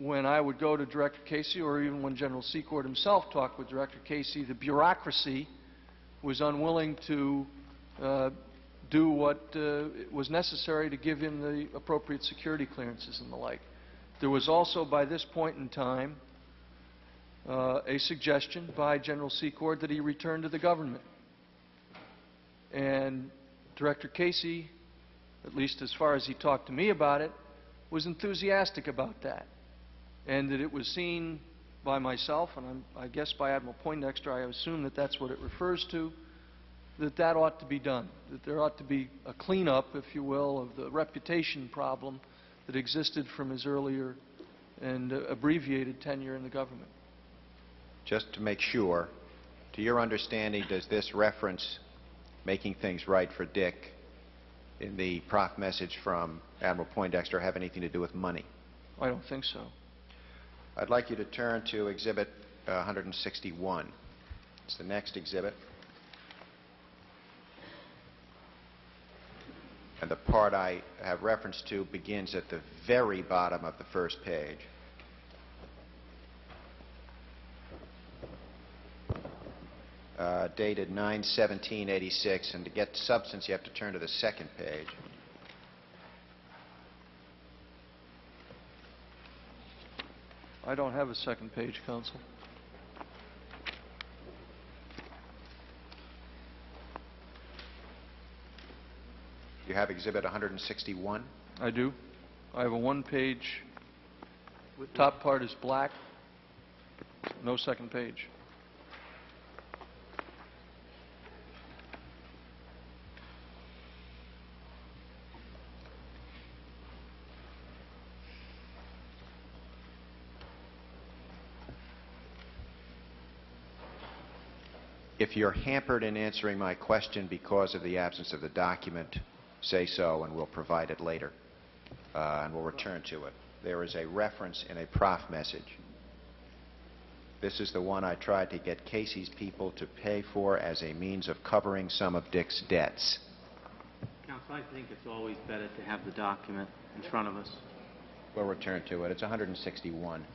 when I would go to Director Casey, or even when General Secord himself talked with Director Casey, the bureaucracy was unwilling to do what was necessary to give him the appropriate security clearances and the like. There was also, by this point in time, a suggestion by General Secord that he return to the government. And Director Casey, at least as far as he talked to me about it, was enthusiastic about that. And that it was seen by myself, and I guess by Admiral Poindexter, I assume that that's what it refers to, that that ought to be done, that there ought to be a cleanup, if you will, of the reputation problem that existed from his earlier and abbreviated tenure in the government. Just to make sure, to your understanding, does this reference making things right for Dick in the prof message from Admiral Poindexter have anything to do with money? I don't think so. I'd like you to turn to Exhibit 161. It's the next exhibit. And the part I have reference to begins at the very bottom of the first page. Dated 9/17/86, and to get substance you have to turn to the second page. I don't have a second page, Counsel. You have Exhibit 161? I do. I have a one-page, top part is black, no second page. If you're hampered in answering my question because of the absence of the document, say so and we'll provide it later, and we'll return to it. There is a reference in a prof message. This is the one I tried to get Casey's people to pay for as a means of covering some of Dick's debts. Counsel, I think it's always better to have the document in front of us. We'll return to it. It's 161.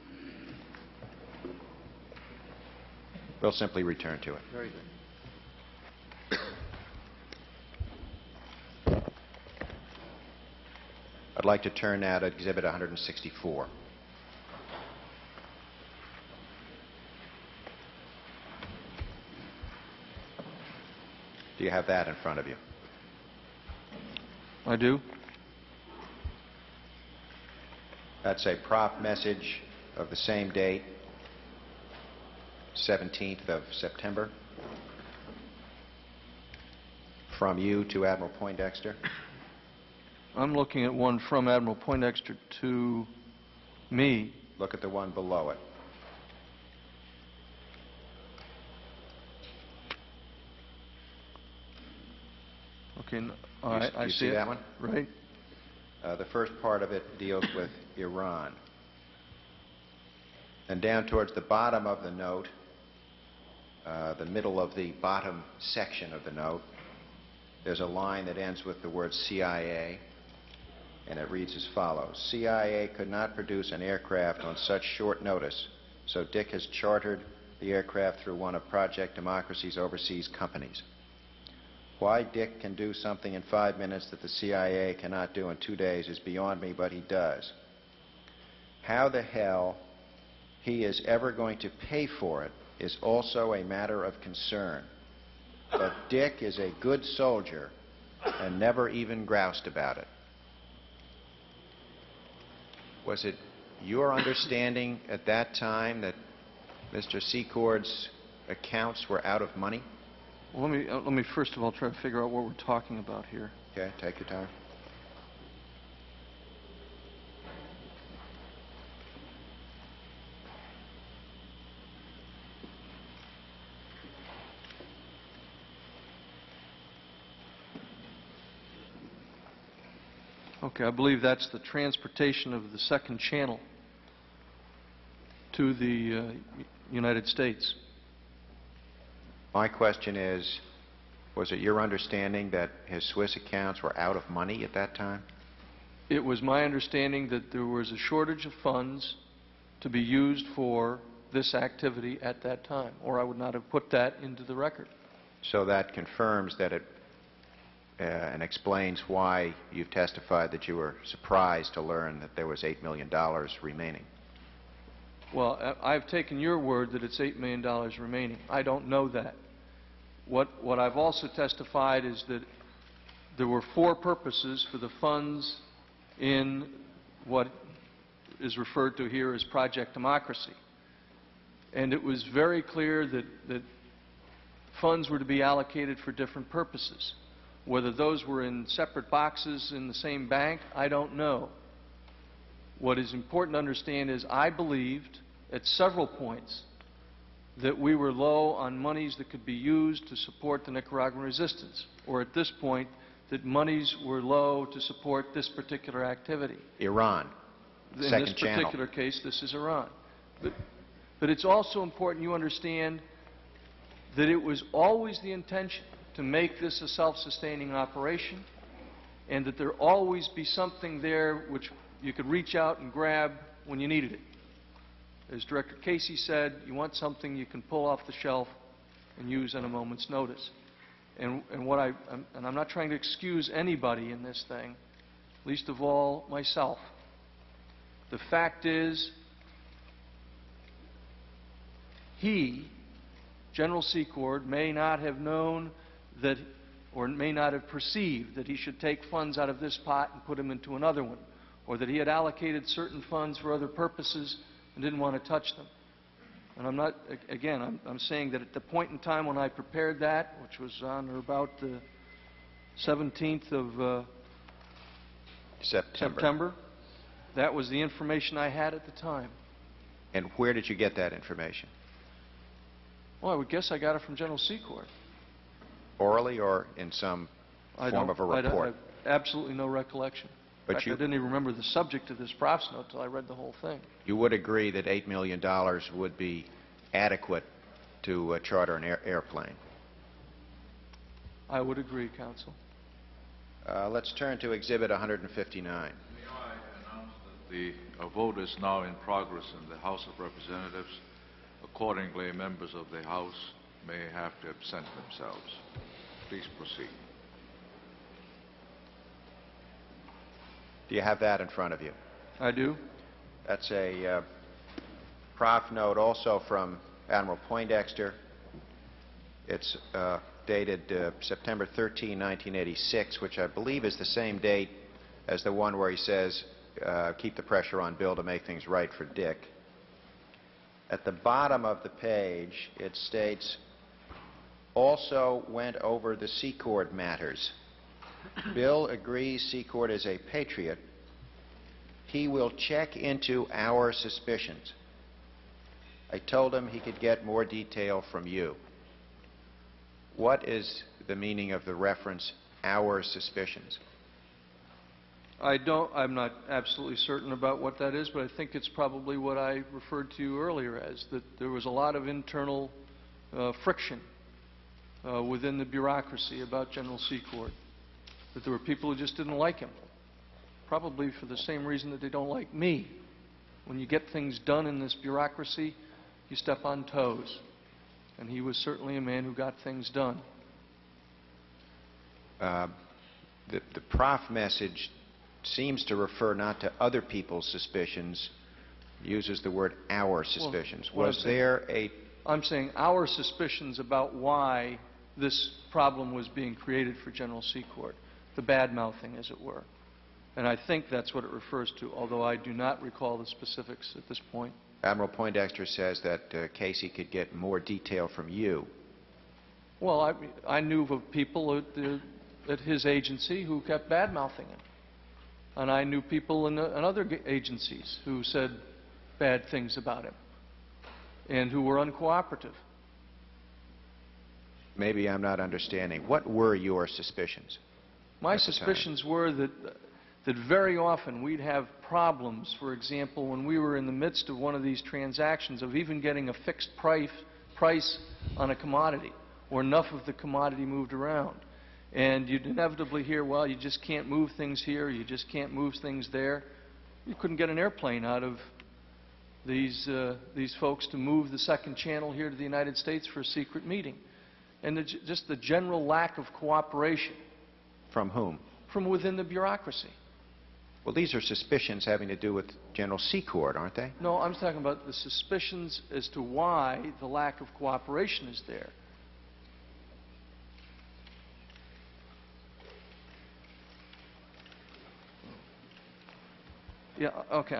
We'll simply return to it. Very good. I'd like to turn now to Exhibit 164. Do you have that in front of you? I do. That's a prof message of the same date, 17th of September, from you to Admiral Poindexter. I'm looking at one from Admiral Poindexter to me. Look at the one below it. Okay, all right, I see it. That one? Right. The first part of it deals with Iran. And down towards the bottom of the note, the middle of the bottom section of the note, there's a line that ends with the word CIA, and it reads as follows. CIA could not produce an aircraft on such short notice, so Dick has chartered the aircraft through one of Project Democracy's overseas companies. Why Dick can do something in 5 minutes that the CIA cannot do in 2 days is beyond me, but he does. How the hell he is ever going to pay for it is also a matter of concern. But Dick is a good soldier and never even groused about it. Was it your understanding at that time that Mr. Secord's accounts were out of money? Well, let me first of all try to figure out what we're talking about here. Okay, take your time. Okay, I believe that's the transportation of the second channel to the United States. My question is, was it your understanding that his Swiss accounts were out of money at that time? It was my understanding that there was a shortage of funds to be used for this activity at that time, or I would not have put that into the record. So that confirms that it and explains why you've testified that you were surprised to learn that there was $8 million remaining. Well, I've taken your word that it's $8 million remaining. I don't know that. What I've also testified is that there were 4 purposes for the funds in what is referred to here as Project Democracy. And it was very clear that funds were to be allocated for different purposes. Whether those were in separate boxes in the same bank, I don't know. What is important to understand is I believed at several points that we were low on monies that could be used to support the Nicaraguan resistance, or at this point, that monies were low to support this particular activity. Iran, In second this channel. particular case, this is Iran. But it's also important you understand that it was always the intention to make this a self-sustaining operation, and that there always be something there which you could reach out and grab when you needed it. As Director Casey said, you want something you can pull off the shelf and use at a moment's notice. And I'm not trying to excuse anybody in this thing, least of all myself. The fact is, he, General Secord, may not have known that, or may not have perceived that he should take funds out of this pot and put them into another one, or that he had allocated certain funds for other purposes and didn't want to touch them. And I'm not, again, I'm saying that at the point in time when I prepared that, which was on or about the 17th of September, that was the information I had at the time. And where did you get that information? Well, I would guess I got it from General Secord. Orally or in some form of a report? I have absolutely no recollection. In fact, I didn't even remember the subject of this prof's note until I read the whole thing. You would agree that $8 million would be adequate to charter an airplane? I would agree, Counsel. Let's turn to Exhibit 159. May I announce that the vote is now in progress in the House of Representatives. Accordingly, members of the House may have to absent themselves. Please proceed. Do you have that in front of you? I do. That's a prof note also from Admiral Poindexter. It's dated September 13, 1986, which I believe is the same date as the one where he says, keep the pressure on Bill to make things right for Dick. At the bottom of the page, it states, also went over the Secord matters. Bill agrees Secord is a patriot. He will check into our suspicions. I told him he could get more detail from you. What is the meaning of the reference, our suspicions? I'm not absolutely certain about what that is, but I think it's probably what I referred to earlier as, that there was a lot of internal friction within the bureaucracy about General Secord, that there were people who just didn't like him, probably for the same reason that they don't like me. When you get things done in this bureaucracy, you step on toes, and he was certainly a man who got things done. The prof message seems to refer not to other people's suspicions, uses the word our suspicions. Well, was there a... I'm saying our suspicions about why this problem was being created for General Secord, the bad-mouthing, as it were. And I think that's what it refers to, although I do not recall the specifics at this point. Admiral Poindexter says that Casey could get more detail from you. Well, I knew of people at his agency who kept bad-mouthing him. And I knew people in other agencies who said bad things about him and who were uncooperative. Maybe I'm not understanding. What were your suspicions? My suspicions were that very often we'd have problems, for example, when we were in the midst of one of these transactions of even getting a fixed price on a commodity, or enough of the commodity moved around. And you'd inevitably hear, well, you just can't move things here, you just can't move things there. You couldn't get an airplane out of these folks to move the second channel here to the United States for a secret meeting. And just the general lack of cooperation From whom? from within the bureaucracy. Well, these are suspicions having to do with General Secord, aren't they? No, I'm talking about the suspicions as to why the lack of cooperation is there. Yeah, okay,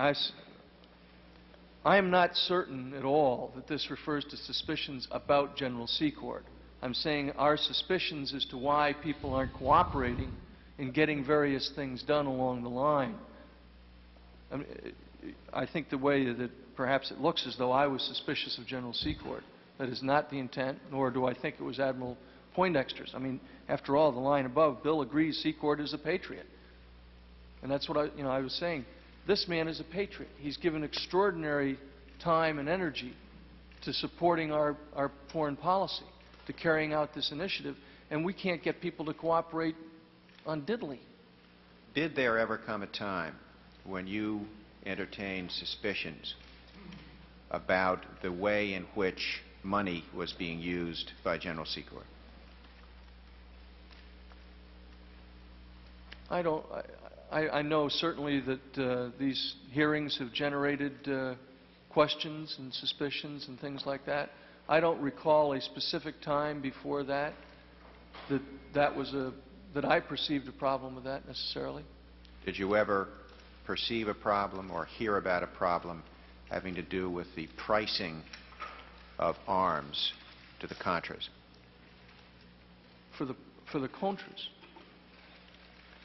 I am not certain at all that this refers to suspicions about General Secord. I'm saying our suspicions as to why people aren't cooperating in getting various things done along the line. I think the way that perhaps it looks as though I was suspicious of General Secord. That is not the intent, nor do I think it was Admiral Poindexter's. I mean, after all, the line above, Bill agrees Secord is a patriot. And that's what I was saying. This man is a patriot. He's given extraordinary time and energy to supporting our foreign policy, to carrying out this initiative, and we can't get people to cooperate on diddly. Did there ever come a time when you entertained suspicions about the way in which money was being used by General Secord? I know certainly that these hearings have generated questions and suspicions and things like that. I don't recall a specific time before that that I perceived a problem with that necessarily. Did you ever perceive a problem or hear about a problem having to do with the pricing of arms to the Contras? For the Contras?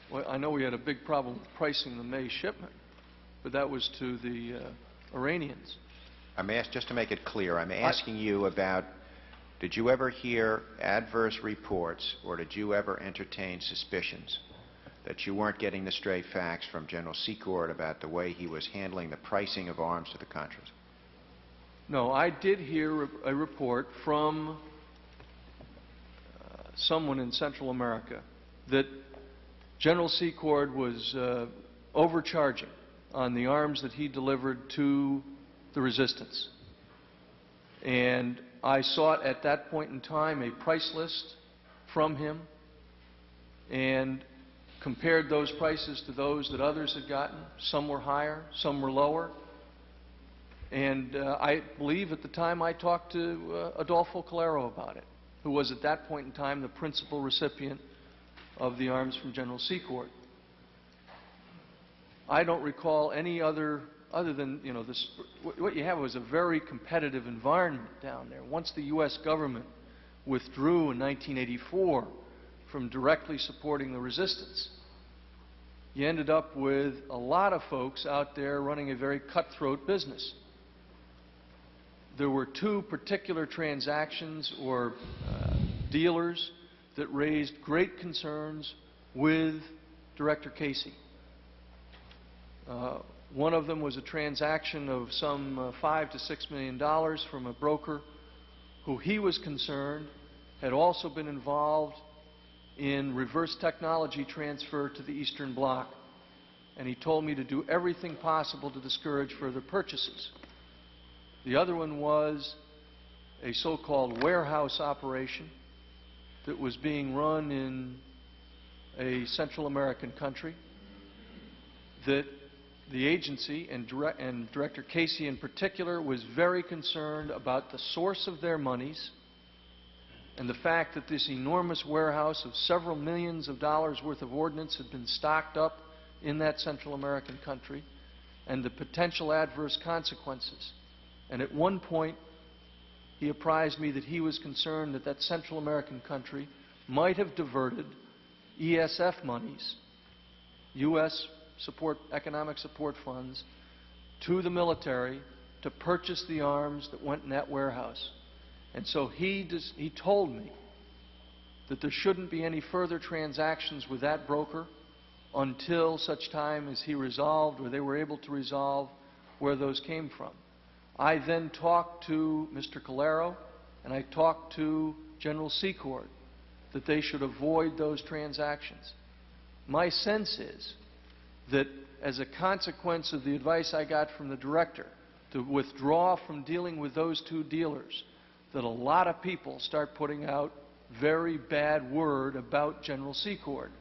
Well, I know we had a big problem with pricing the May shipment, but that was to the Iranians. Just to make it clear, I'm asking you about, did you ever hear adverse reports or did you ever entertain suspicions that you weren't getting the straight facts from General Secord about the way he was handling the pricing of arms to the Contras? No, I did hear a report from someone in Central America that General Secord was overcharging on the arms that he delivered to the resistance. And I sought at that point in time a price list from him and compared those prices to those that others had gotten. Some were higher, some were lower. And I believe at the time I talked to Adolfo Calero about it, who was at that point in time the principal recipient of the arms from General Secord. I don't recall any other than, what you have was a very competitive environment down there. Once the U.S. government withdrew in 1984 from directly supporting the resistance, you ended up with a lot of folks out there running a very cutthroat business. There were two particular transactions or dealers that raised great concerns with Director Casey. One of them was a transaction of some $5 to $6 million from a broker who he was concerned had also been involved in reverse technology transfer to the Eastern Bloc. And he told me to do everything possible to discourage further purchases. The other one was a so-called warehouse operation that was being run in a Central American country that the agency and Director Casey in particular was very concerned about the source of their monies and the fact that this enormous warehouse of several millions of dollars worth of ordnance had been stocked up in that Central American country and the potential adverse consequences. And at one point he apprised me that he was concerned that that Central American country might have diverted ESF monies, U.S. economic support funds, to the military to purchase the arms that went in that warehouse. And so he told me that there shouldn't be any further transactions with that broker until such time as he resolved or they were able to resolve where those came from. I then talked to Mr. Calero and I talked to General Secord that they should avoid those transactions. My sense is that as a consequence of the advice I got from the director, to withdraw from dealing with those two dealers, that a lot of people start putting out very bad word about General Secord.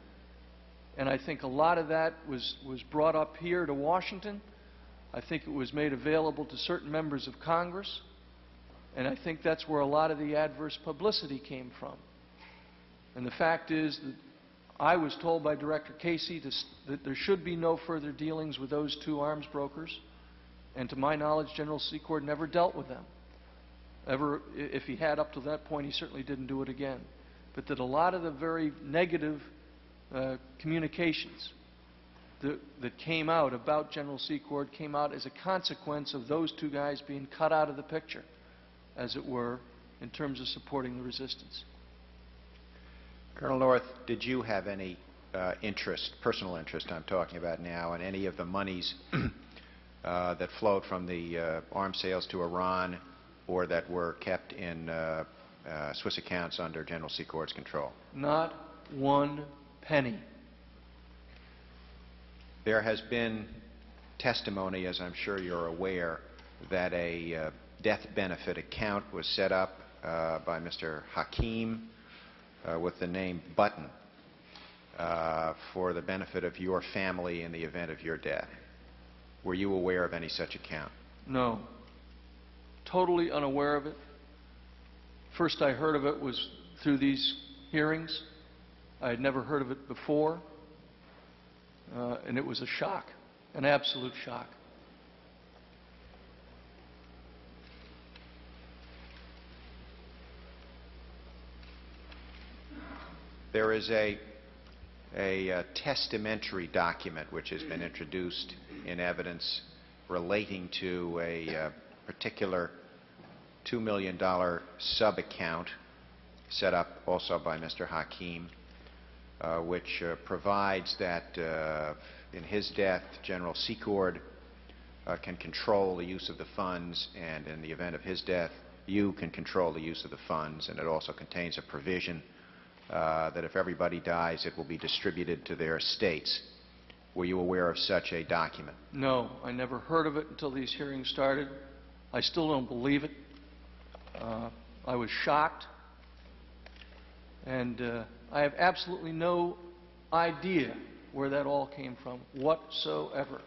And I think a lot of that was brought up here to Washington. I think it was made available to certain members of Congress. And I think that's where a lot of the adverse publicity came from. And the fact is that I was told by Director Casey that there should be no further dealings with those two arms brokers. And to my knowledge, General Secord never dealt with them. Ever, if he had up to that point, he certainly didn't do it again. But that a lot of the very negative communications that came out about General Secord came out as a consequence of those two guys being cut out of the picture, as it were, in terms of supporting the resistance. Colonel North, did you have any interest, personal interest I'm talking about now, in any of the monies that flowed from the arms sales to Iran or that were kept in Swiss accounts under General Secord's control? Not one penny. There has been testimony, as I'm sure you're aware, that a death benefit account was set up by Mr. Hakim with the name Button for the benefit of your family in the event of your death. Were you aware of any such account? No. Totally unaware of it. First I heard of it was through these hearings. I had never heard of it before. And it was a shock, an absolute shock. There is a testamentary document which has been introduced in evidence relating to a particular $2 million sub-account set up also by Mr. Hakim, which provides that in his death, General Secord can control the use of the funds, and in the event of his death, you can control the use of the funds. And it also contains a provision that if everybody dies, it will be distributed to their estates. Were you aware of such a document? No, I never heard of it until these hearings started. I still don't believe it. I was shocked. And I have absolutely no idea where that all came from whatsoever.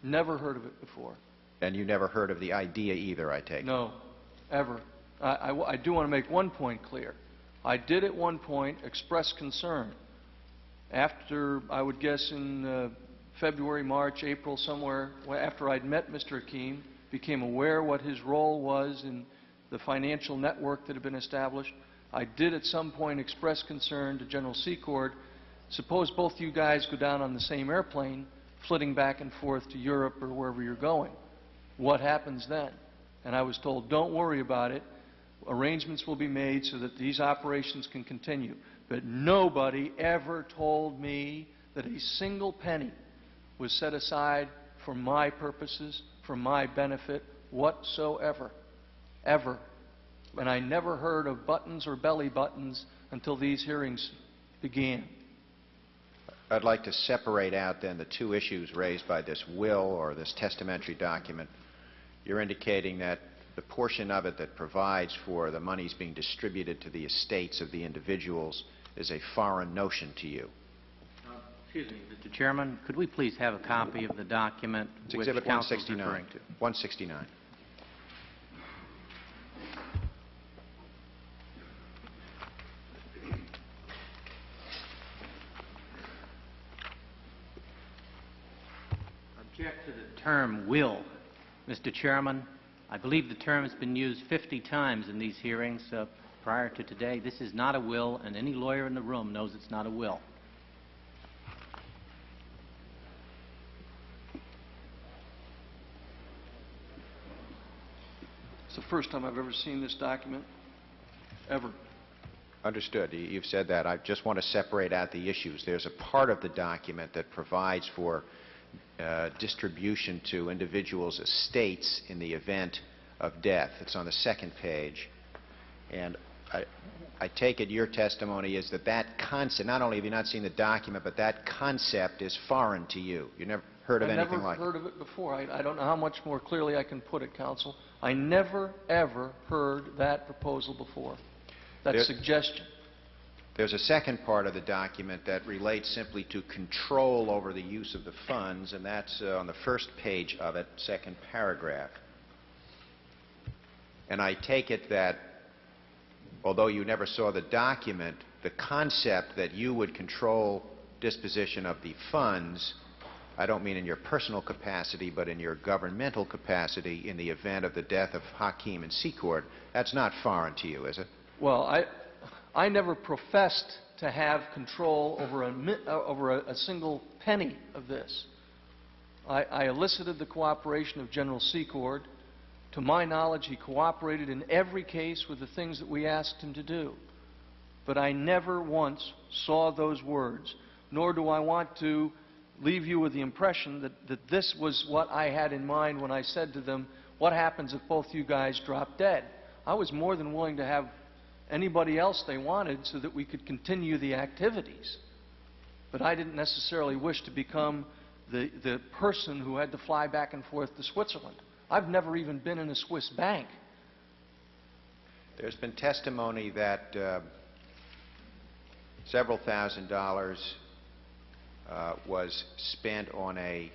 Never heard of it before. And you never heard of the idea either, I take it? No, ever. I do want to make one point clear. I did at one point express concern. After, I would guess in February, March, April, somewhere, after I'd met Mr. Hakim, became aware what his role was in the financial network that had been established, I did at some point express concern to General Secord. Suppose both you guys go down on the same airplane, flitting back and forth to Europe or wherever you're going. What happens then? And I was told, don't worry about it. Arrangements will be made so that these operations can continue. But nobody ever told me that a single penny was set aside for my purposes, for my benefit whatsoever. Ever. And I never heard of buttons or belly buttons until these hearings began. I'd like to separate out then the two issues raised by this will or this testamentary document. You're indicating that the portion of it that provides for the monies being distributed to the estates of the individuals is a foreign notion to you. Excuse me, Mr. Chairman, could we please have a copy of the document It's which Exhibit counsel is 169. referring to? 169. Object to the term will. Mr. Chairman, I believe the term has been used 50 times in these hearings prior to today. This is not a will, and any lawyer in the room knows it's not a will. It's the first time I've ever seen this document, ever. Understood. You've said that. I just want to separate out the issues. There's a part of the document that provides for distribution to individuals' estates in the event of death. It's on the second page. And I take it your testimony is that that concept, not only have you not seen the document, but that concept is foreign to you. heard of I anything never like it? heard of it before. I don't know how much more clearly I can put it, counsel. I never, ever heard that proposal before, that There- suggestion. There's a second part of the document that relates simply to control over the use of the funds, and that's on the first page of it, second paragraph. And I take it that, although you never saw the document, the concept that you would control disposition of the funds, I don't mean in your personal capacity, but in your governmental capacity in the event of the death of Hakim and Secord, that's not foreign to you, is it? Well, I never professed to have control over a single penny of this. I elicited the cooperation of General Secord. To my knowledge, he cooperated in every case with the things that we asked him to do. But I never once saw those words, nor do I want to leave you with the impression that this was what I had in mind when I said to them, what happens if both you guys drop dead? I was more than willing to have anybody else they wanted so that we could continue the activities. But I didn't necessarily wish to become the person who had to fly back and forth to Switzerland. I've never even been in a Swiss bank. There's been testimony that several $1,000s was spent on a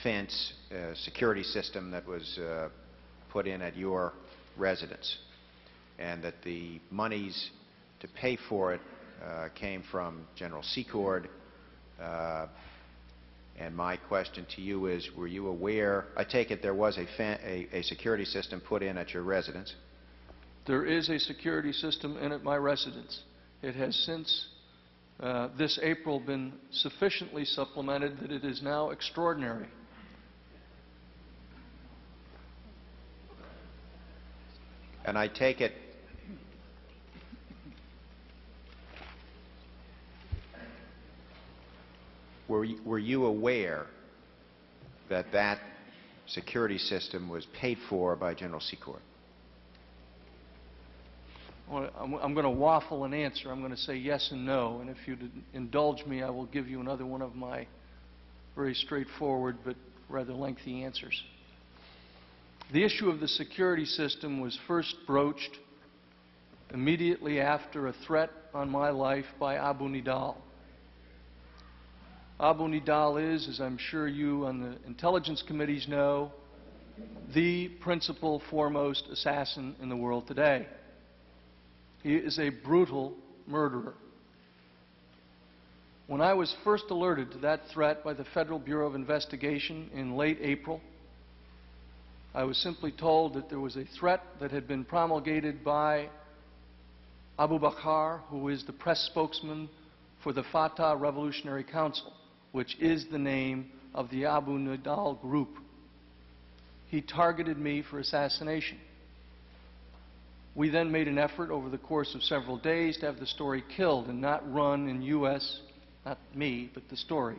fence security system that was put in at your residence, and that the monies to pay for it came from General Secord. And my question to you is, were you aware, I take it there was a security system put in at your residence? There is a security system in at my residence. It has since this April been sufficiently supplemented that it is now extraordinary. And I take it were you aware that that security system was paid for by General Secord? Well, I'm going to waffle an answer. I'm going to say yes and no, and if you'd indulge me, I will give you another one of my very straightforward but rather lengthy answers. The issue of the security system was first broached immediately after a threat on my life by Abu Nidal. Abu Nidal is, as I'm sure you on the intelligence committees know, the principal foremost assassin in the world today. He is a brutal murderer. When I was first alerted to that threat by the Federal Bureau of Investigation in late April, I was simply told that there was a threat that had been promulgated by Abu Bakr, who is the press spokesman for the Fatah Revolutionary Council, which is the name of the Abu Nidal group. He targeted me for assassination. We then made an effort over the course of several days to have the story killed and not run in U.S., not me, but the story,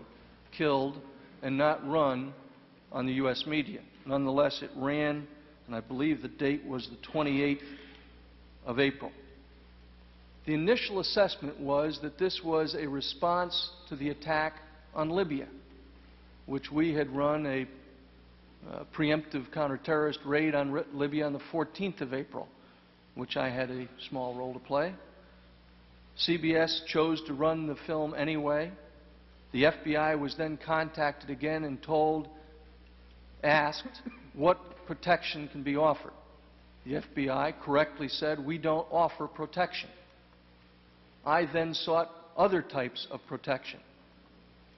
killed and not run on the U.S. media. Nonetheless, it ran, and I believe the date was the 28th of April. The initial assessment was that this was a response to the attack on Libya, which we had run a preemptive counterterrorist raid on Libya on the 14th of April, which I had a small role to play. CBS chose to run the film anyway. The FBI was then contacted again and asked what protection can be offered. The FBI correctly said, we don't offer protection. I then sought other types of protection.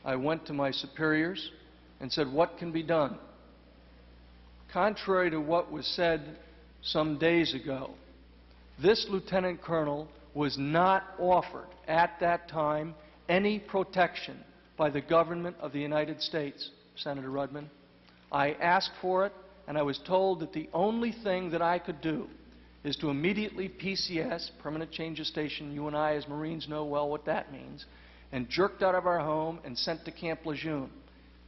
I went to my superiors and said, what can be done? Contrary to what was said some days ago, this lieutenant colonel was not offered at that time any protection by the government of the United States, Senator Rudman. I asked for it, and I was told that the only thing that I could do is to immediately PCS, permanent change of station, you and I as Marines know well what that means, and jerked out of our home and sent to Camp Lejeune.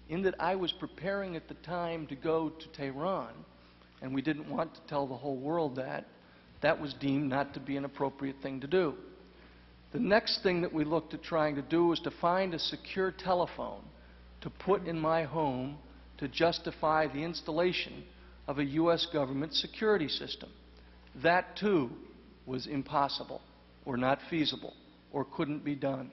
In that I was preparing at the time to go to Tehran, and we didn't want to tell the whole world that. That was deemed not to be an appropriate thing to do. The next thing that we looked at trying to do was to find a secure telephone to put in my home to justify the installation of a U.S. government security system. That, too, was impossible, or not feasible, or couldn't be done.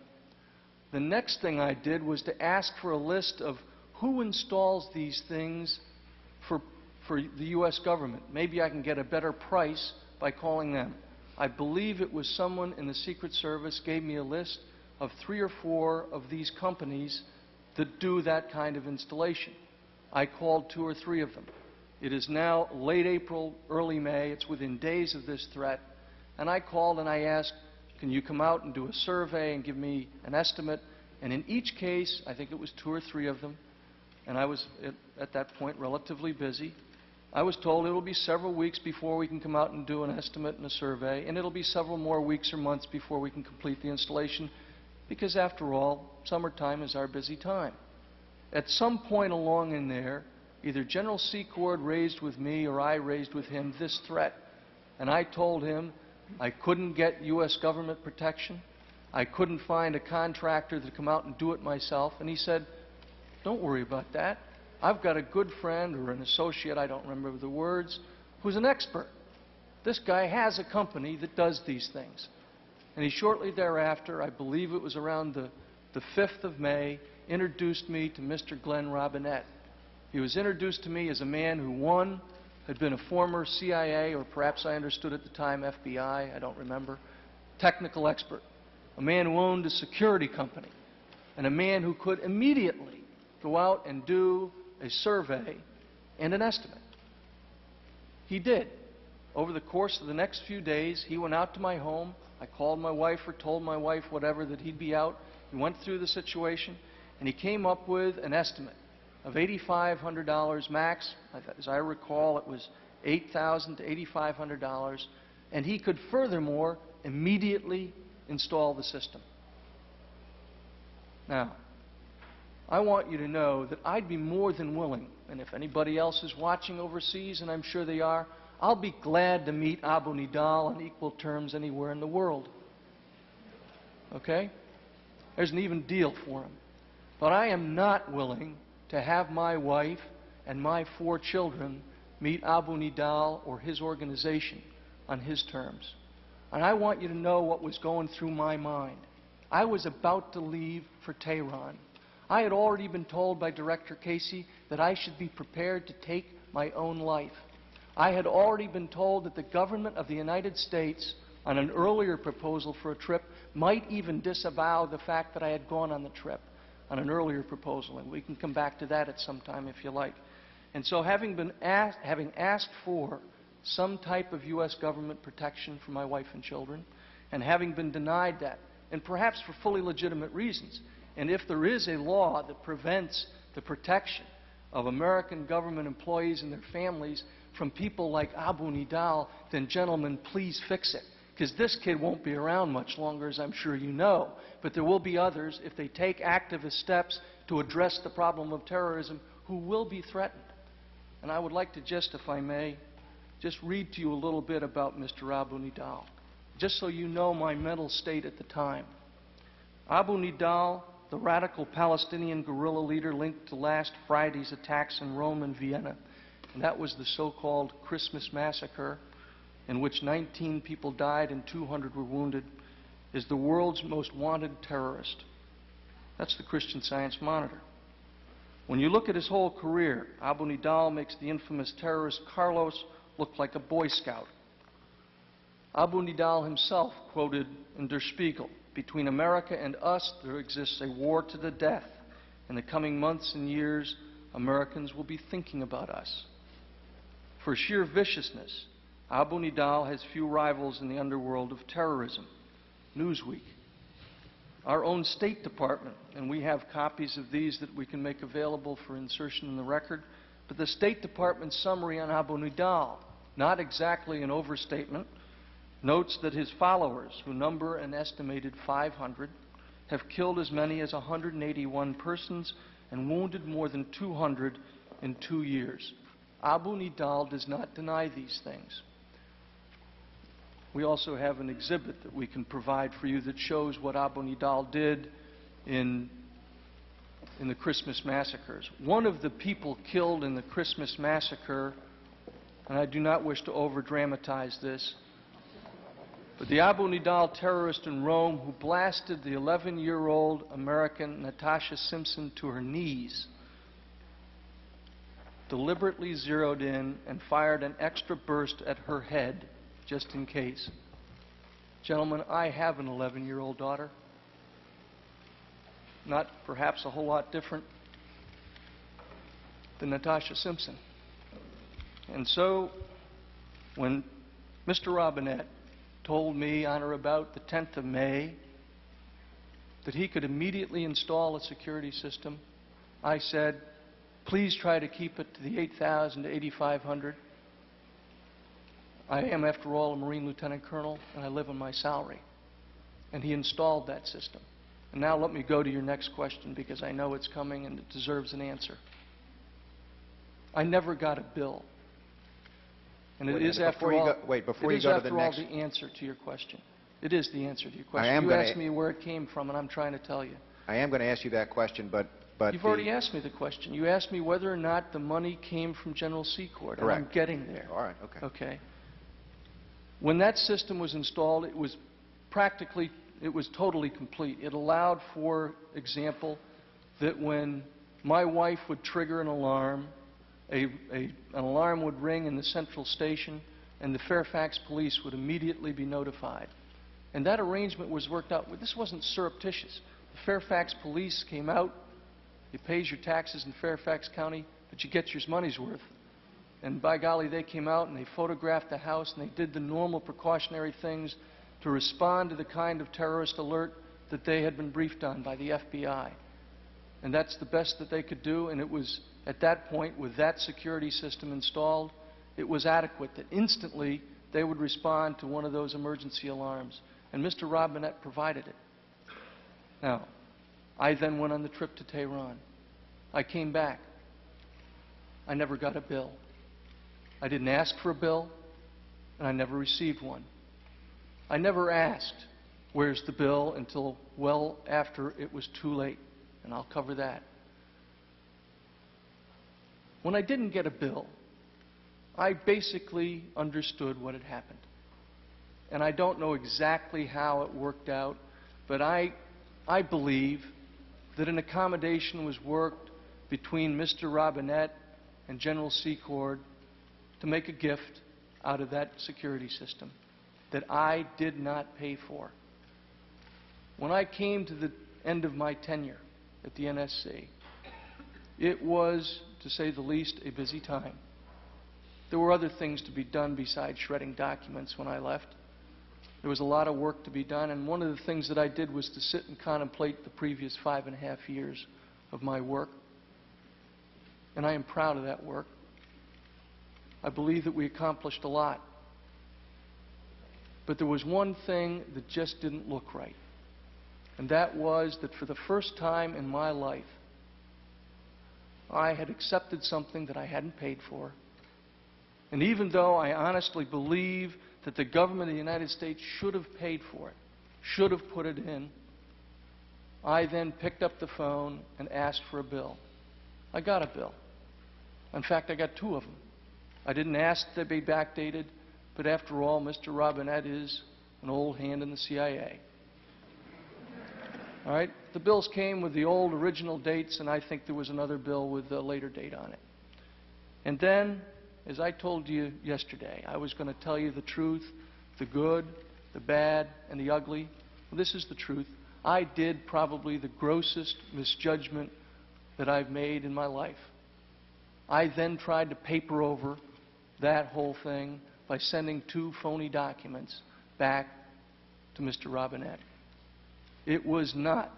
The next thing I did was to ask for a list of who installs these things for the U.S. government. Maybe I can get a better price by calling them. I believe it was someone in the Secret Service gave me a list of 3 or 4 of these companies that do that kind of installation. I called 2 or 3 of them. It is now late April, early May. It's within days of this threat. And I called and I asked, can you come out and do a survey and give me an estimate? And in each case, I think it was 2 or 3 of them, and I was at that point relatively busy, I was told it will be several weeks before we can come out and do an estimate and a survey, and it'll be several more weeks or months before we can complete the installation, because after all, summertime is our busy time. At some point along in there, either General Secord raised with me or I raised with him this threat, and I told him I couldn't get U.S. government protection, I couldn't find a contractor to come out and do it myself, and he said, don't worry about that. I've got a good friend or an associate, I don't remember the words, who's an expert. This guy has a company that does these things. And he shortly thereafter, I believe it was around the 5th of May, introduced me to Mr. Glenn Robinette. He was introduced to me as a man who, one, had been a former CIA, or perhaps I understood at the time FBI, I don't remember, technical expert, a man who owned a security company, and a man who could immediately go out and do a survey and an estimate. He did. Over the course of the next few days, he went out to my home. I called my wife or told my wife, whatever, that he'd be out. He went through the situation, and he came up with an estimate of $8,500 max. As I recall, it was $8,000 to $8,500, and he could furthermore immediately install the system. Now, I want you to know that I'd be more than willing, and if anybody else is watching overseas, and I'm sure they are, I'll be glad to meet Abu Nidal on equal terms anywhere in the world. Okay? There's an even deal for him. But I am not willing to have my wife and my 4 children meet Abu Nidal or his organization on his terms. And I want you to know what was going through my mind. I was about to leave for Tehran. I had already been told by Director Casey that I should be prepared to take my own life. I had already been told that the government of the United States, on an earlier proposal for a trip, might even disavow the fact that I had gone on the trip on an earlier proposal, and we can come back to that at some time if you like. And so having asked for some type of U.S. government protection for my wife and children, and having been denied that, and perhaps for fully legitimate reasons, and if there is a law that prevents the protection of American government employees and their families from people like Abu Nidal, then gentlemen, please fix it. Because this kid won't be around much longer, as I'm sure you know. But there will be others, if they take activist steps to address the problem of terrorism, who will be threatened. And I would like to just, if I may, just read to you a little bit about Mr. Abu Nidal, just so you know my mental state at the time. Abu Nidal, the radical Palestinian guerrilla leader linked to last Friday's attacks in Rome and Vienna, and that was the so-called Christmas massacre, in which 19 people died and 200 were wounded, is the world's most wanted terrorist. That's the Christian Science Monitor. When you look at his whole career, Abu Nidal makes the infamous terrorist Carlos look like a Boy Scout. Abu Nidal himself quoted in Der Spiegel, "Between America and us, there exists a war to the death. In the coming months and years, Americans will be thinking about us." For sheer viciousness, Abu Nidal has few rivals in the underworld of terrorism. Newsweek. Our own State Department, and we have copies of these that we can make available for insertion in the record, but the State Department's summary on Abu Nidal, not exactly an overstatement, notes that his followers, who number an estimated 500, have killed as many as 181 persons and wounded more than 200 in 2 years. Abu Nidal does not deny these things. We also have an exhibit that we can provide for you that shows what Abu Nidal did in in the Christmas massacres. One of the people killed in the Christmas massacre, and I do not wish to over-dramatize this, but the Abu Nidal terrorist in Rome who blasted the 11-year-old American Natasha Simpson to her knees deliberately zeroed in and fired an extra burst at her head, just in case. Gentlemen, I have an 11-year-old daughter. Not perhaps a whole lot different than Natasha Simpson. And so, when Mr. Robinette told me on or about the 10th of May that he could immediately install a security system, I said, please try to keep it to the 8,000 to 8,500. I am, after all, a Marine Lieutenant Colonel, and I live on my salary. And he installed that system. And now let me go to your next question, because I know it's coming and it deserves an answer. I never got a bill. And it is, after all, the answer to your question. It is the answer to your question. You asked me where it came from, and I'm trying to tell you. I am going to ask you that question, but You've already asked me the question. You asked me whether or not the money came from General Secord. Correct. And I'm getting there. All right, okay. Okay. When that system was installed, it was totally complete. It allowed, for example, that when my wife would trigger an alarm, an alarm would ring in the central station, and the Fairfax police would immediately be notified. And that arrangement was worked out. This wasn't surreptitious. The Fairfax police came out. You pays your taxes in Fairfax County, but you get your money's worth. And by golly, they came out and they photographed the house and they did the normal precautionary things to respond to the kind of terrorist alert that they had been briefed on by the FBI. And that's the best that they could do, and it was, at that point, with that security system installed, it was adequate that instantly they would respond to one of those emergency alarms. And Mr. Robinette provided it. Now, I then went on the trip to Tehran. I came back. I never got a bill. I didn't ask for a bill, and I never received one. I never asked, where's the bill, until well after it was too late, and I'll cover that. When I didn't get a bill, I basically understood what had happened. And I don't know exactly how it worked out, but I believe that an accommodation was worked between Mr. Robinette and General Secord to make a gift out of that security system that I did not pay for. When I came to the end of my tenure at the NSC, it was, to say the least, a busy time. There were other things to be done besides shredding documents when I left. There was a lot of work to be done, and one of the things that I did was to sit and contemplate the previous 5.5 years of my work. And I am proud of that work. I believe that we accomplished a lot. But there was one thing that just didn't look right. And that was that for the first time in my life, I had accepted something that I hadn't paid for. And even though I honestly believe that the government of the United States should have paid for it, should have put it in, I then picked up the phone and asked for a bill. I got a bill. In fact, I got 2 of them. I didn't ask that they be backdated, but after all, Mr. Robinette is an old hand in the CIA. All right? The bills came with the old original dates, and I think there was another bill with a later date on it. And then, as I told you yesterday, I was going to tell you the truth, the good, the bad, and the ugly. Well, this is the truth. I did probably the grossest misjudgment that I've made in my life. I then tried to paper over that whole thing by sending 2 phony documents back to Mr. Robinette. It was not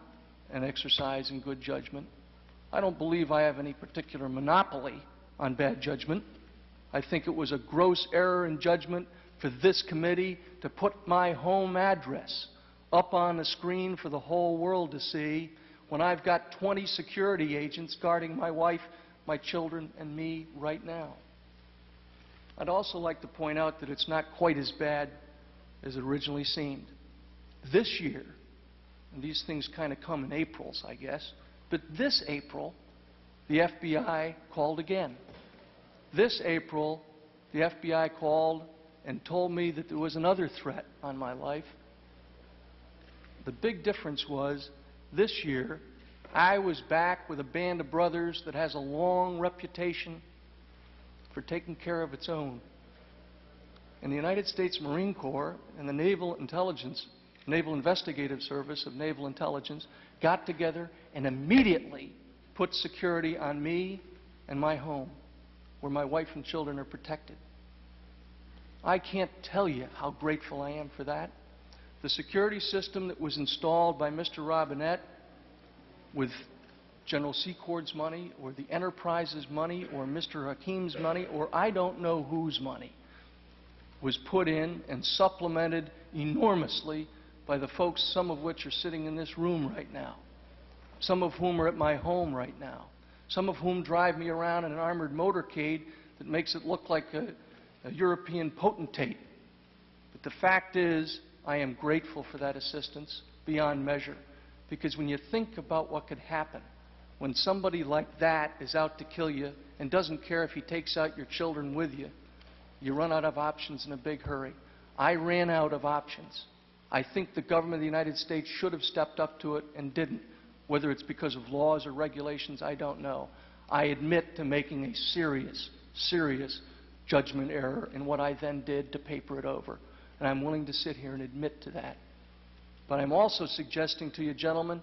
an exercise in good judgment. I don't believe I have any particular monopoly on bad judgment. I think it was a gross error in judgment for this committee to put my home address up on the screen for the whole world to see when I've got 20 security agents guarding my wife, my children, and me right now. I'd also like to point out that it's not quite as bad as it originally seemed. This year, and these things kind of come in Aprils, I guess, But this April, the FBI called again. This April, the FBI called and told me that there was another threat on my life. The big difference was, this year, I was back with a band of brothers that has a long reputation for taking care of its own. And the United States Marine Corps and the Naval Investigative Service of Naval Intelligence got together and immediately put security on me and my home, where my wife and children are protected. I can't tell you how grateful I am for that. The security system that was installed by Mr. Robinette with General Secord's money, or the Enterprise's money, or Mr. Hakim's money, or I don't know whose money, was put in and supplemented enormously by the folks, some of which are sitting in this room right now, some of whom are at my home right now, some of whom drive me around in an armored motorcade that makes it look like a European potentate. But the fact is, I am grateful for that assistance beyond measure, because when you think about what could happen when somebody like that is out to kill you and doesn't care if he takes out your children with you, you run out of options in a big hurry. I ran out of options. I think the government of the United States should have stepped up to it and didn't. Whether it's because of laws or regulations, I don't know. I admit to making a serious, serious judgment error in what I then did to paper it over. And I'm willing to sit here and admit to that. But I'm also suggesting to you, gentlemen,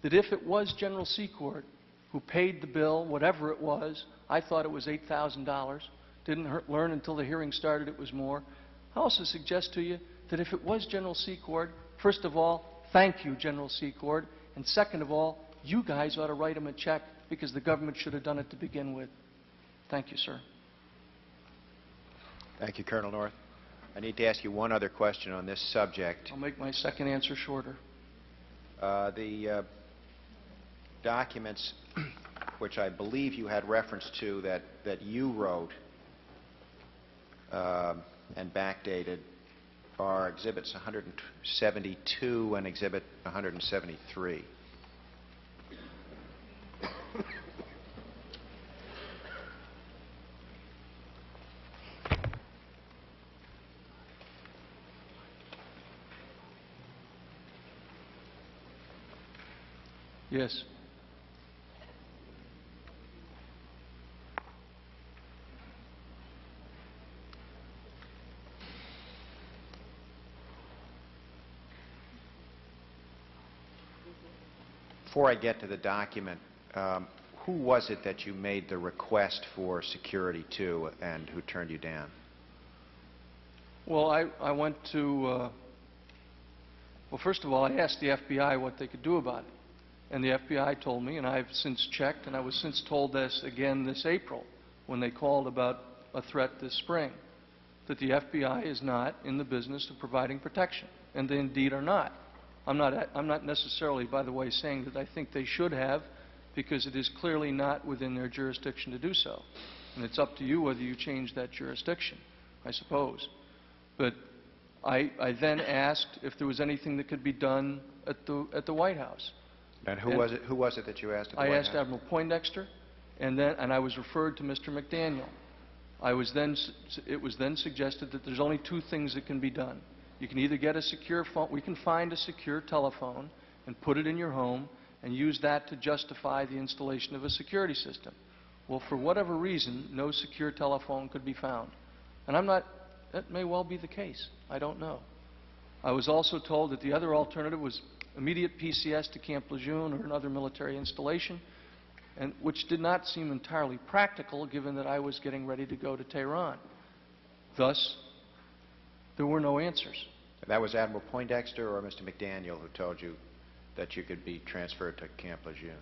that if it was General Secord who paid the bill, whatever it was, I thought it was $8,000. Didn't learn until the hearing started it was more. I also suggest to you that if it was General Secord, first of all, thank you, General Secord, and second of all, you guys ought to write him a check, because the government should have done it to begin with. Thank you, sir. Thank you, Colonel North. I need to ask you one other question on this subject. I'll make my second answer shorter. The documents, which I believe you had reference to, that you wrote and backdated, are Exhibits 172 and Exhibit 173. Yes. Before I get to the document, who was it that you made the request for security to, and who turned you down? Well, I went to, well, first of all, I asked the FBI what they could do about it. And the FBI told me, and I've since checked, and I was since told this again this April when they called about a threat this spring, that the FBI is not in the business of providing protection, and they indeed are not. I'm not necessarily, by the way, saying that I think they should have, because it is clearly not within their jurisdiction to do so. And it's up to you whether you change that jurisdiction, I suppose. But I then asked if there was anything that could be done at the White House. And who was it that you asked at the White House? I asked Admiral Poindexter, and I was referred to Mr. McDaniel. It was then suggested that there's only two things that can be done. You can either get a secure phone, we can find a secure telephone and put it in your home and use that to justify the installation of a security system. Well, for whatever reason, no secure telephone could be found. And that may well be the case. I don't know. I was also told that the other alternative was immediate PCS to Camp Lejeune or another military installation, and which did not seem entirely practical given that I was getting ready to go to Tehran. Thus, there were no answers. That was Admiral Poindexter or Mr. McDaniel who told you that you could be transferred to Camp Lejeune?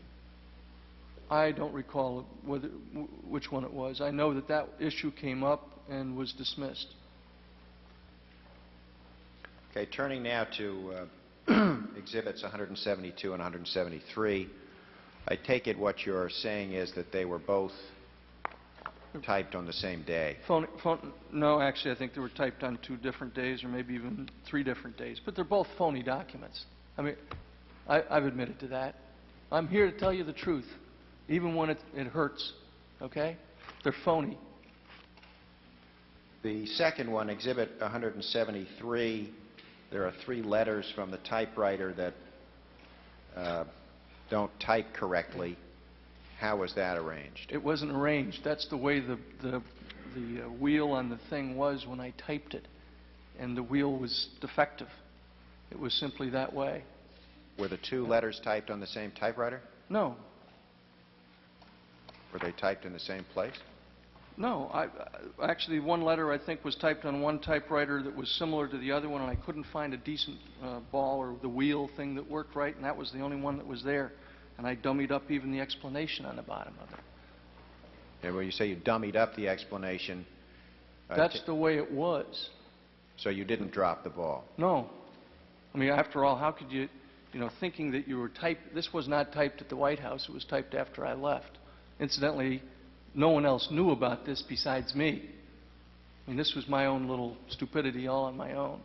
I don't recall which one it was. I know that that issue came up and was dismissed. Okay, turning now to Exhibits 172 and 173, I take it what you're saying is that they were both typed on the same day. No, actually, I think they were typed on 2 different days or maybe even 3 different days. But they're both phony documents. I mean, I've admitted to that. I'm here to tell you the truth, even when it hurts, okay? They're phony. The second one, Exhibit 173, there are 3 letters from the typewriter that don't type correctly. How was that arranged? It wasn't arranged. That's the way the wheel on the thing was when I typed it, and the wheel was defective. It was simply that way. Were the 2 letters typed on the same typewriter? No. Were they typed in the same place? No. Actually, one letter, I think, was typed on one typewriter that was similar to the other one, and I couldn't find a decent ball or the wheel thing that worked right, and that was the only one that was there. And I dummied up even the explanation on the bottom of it. And when you say you dummied up the explanation... That's the way it was. So you didn't drop the ball? No. I mean, after all, how could you, thinking that you were this was not typed at the White House, it was typed after I left. Incidentally, no one else knew about this besides me. I mean, this was my own little stupidity all on my own.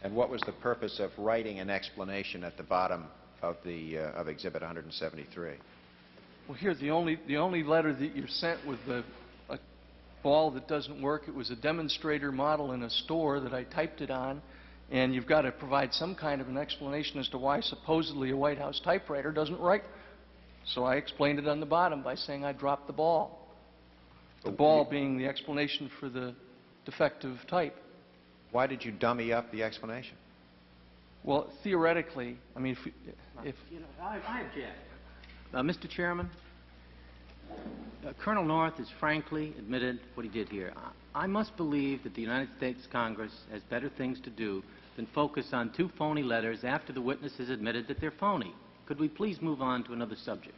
And what was the purpose of writing an explanation at the bottom of Exhibit 173? Well, here, the only letter that you're sent with a ball that doesn't work, it was a demonstrator model in a store that I typed it on, and you've got to provide some kind of an explanation as to why supposedly a White House typewriter doesn't write. So I explained it on the bottom by saying I dropped the ball. The ball being the explanation for the defective type. Why did you dummy up the explanation? Well, theoretically, I mean, if I object. Mr. Chairman, Colonel North has frankly admitted what he did here. I must believe that the United States Congress has better things to do than focus on 2 phony letters after the witness has admitted that they're phony. Could we please move on to another subject?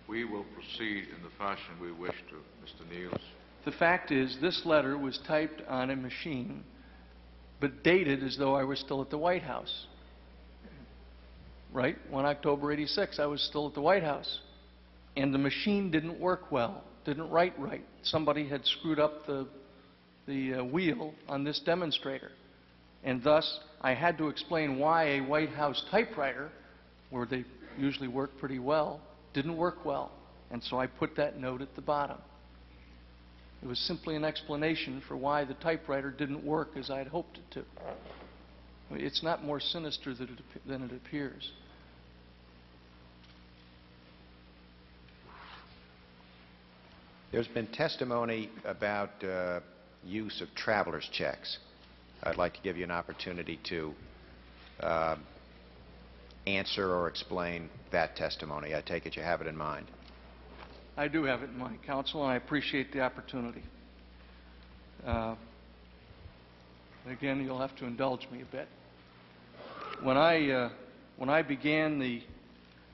We will proceed in the fashion we wish to. Mr. Niels. the fact is, this letter was typed on a machine, but dated as though I was still at the White House. Right? 1 October '86, I was still at the White House. And the machine didn't work well, didn't write right. Somebody had screwed up the wheel on this demonstrator. And thus, I had to explain why a White House typewriter, where they usually work pretty well, didn't work well. And so I put that note at the bottom. It was simply an explanation for why the typewriter didn't work as I had hoped it to. It's not more sinister than it appears. There's been testimony about use of traveler's checks. I'd like to give you an opportunity to answer or explain that testimony. I take it you have it in mind. I do have it in mind, Counsel, and I appreciate the opportunity. Again, you'll have to indulge me a bit. When I began the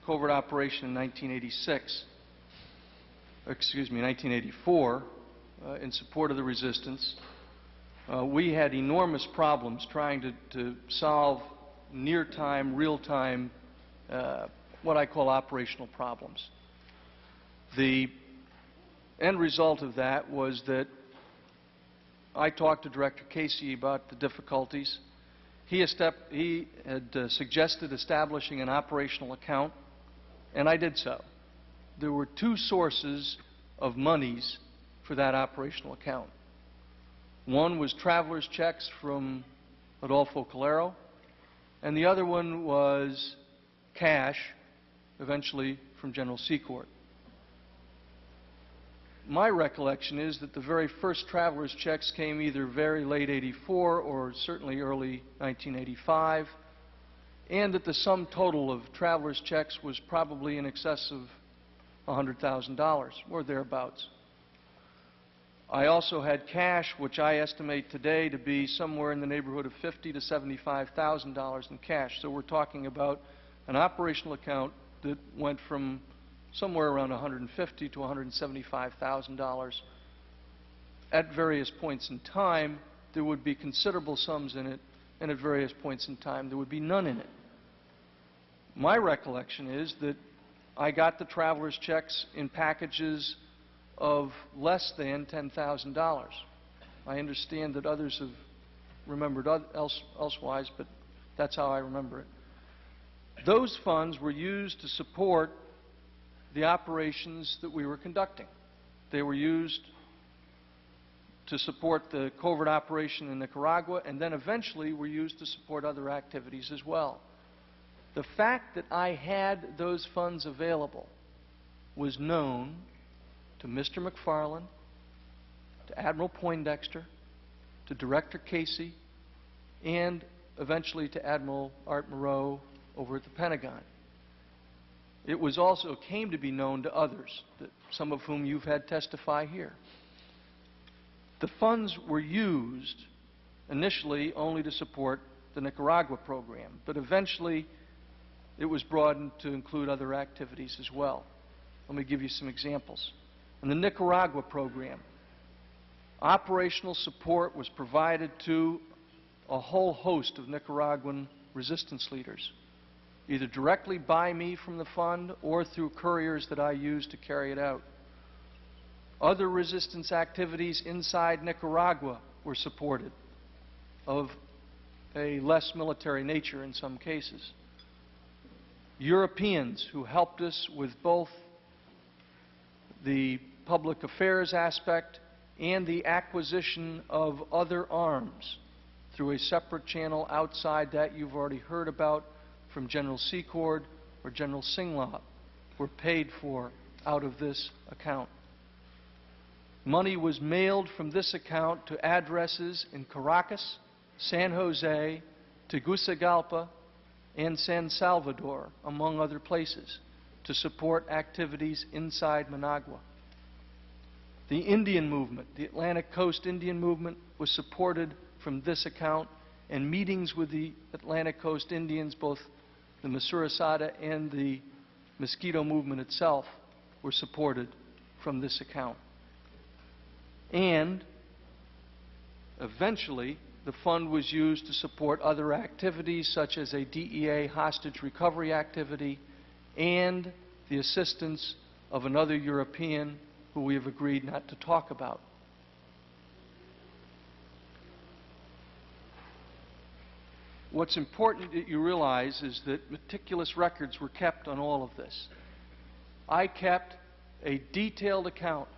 covert operation in 1984, in support of the resistance, we had enormous problems trying to solve near-time, real-time, what I call operational problems. The end result of that was that I talked to Director Casey about the difficulties. He had suggested establishing an operational account, and I did so. There were two sources of monies for that operational account. One was traveler's checks from Adolfo Calero, and the other one was cash, eventually from General Secord. My recollection is that the very first traveler's checks came either very late '84 or certainly early 1985, and that the sum total of traveler's checks was probably in excess of $100,000 or thereabouts. I also had cash, which I estimate today to be somewhere in the neighborhood of $50,000 to $75,000 in cash. So we're talking about an operational account that went from somewhere around $150,000 to $175,000. At various points in time, there would be considerable sums in it, and at various points in time, there would be none in it. My recollection is that I got the traveler's checks in packages of less than $10,000. I understand that others have remembered elsewise, but that's how I remember it. Those funds were used to support the operations that we were conducting. They were used to support the covert operation in Nicaragua, and then eventually were used to support other activities as well. The fact that I had those funds available was known to Mr. McFarland, to Admiral Poindexter, to Director Casey, and eventually to Admiral Art Moreau over at the Pentagon. It was also came to be known to others, some of whom you've had testify here. The funds were used initially only to support the Nicaragua program, but eventually it was broadened to include other activities as well. Let me give you some examples. In the Nicaragua program, operational support was provided to a whole host of Nicaraguan resistance leaders, either directly by me from the fund or through couriers that I used to carry it out. Other resistance activities inside Nicaragua were supported, of a less military nature in some cases. Europeans who helped us with both the public affairs aspect and the acquisition of other arms through a separate channel outside that you've already heard about from General Secord or General Singlab, were paid for out of this account. Money was mailed from this account to addresses in Caracas, San Jose, Tegucigalpa, and San Salvador, among other places, to support activities inside Managua. The Indian movement, the Atlantic Coast Indian movement, was supported from this account, and meetings with the Atlantic Coast Indians, both the Masurasada and the Mosquito movement itself, were supported from this account. And eventually, the fund was used to support other activities such as a DEA hostage recovery activity and the assistance of another European who we have agreed not to talk about. What's important that you realize is that meticulous records were kept on all of this. I kept a detailed account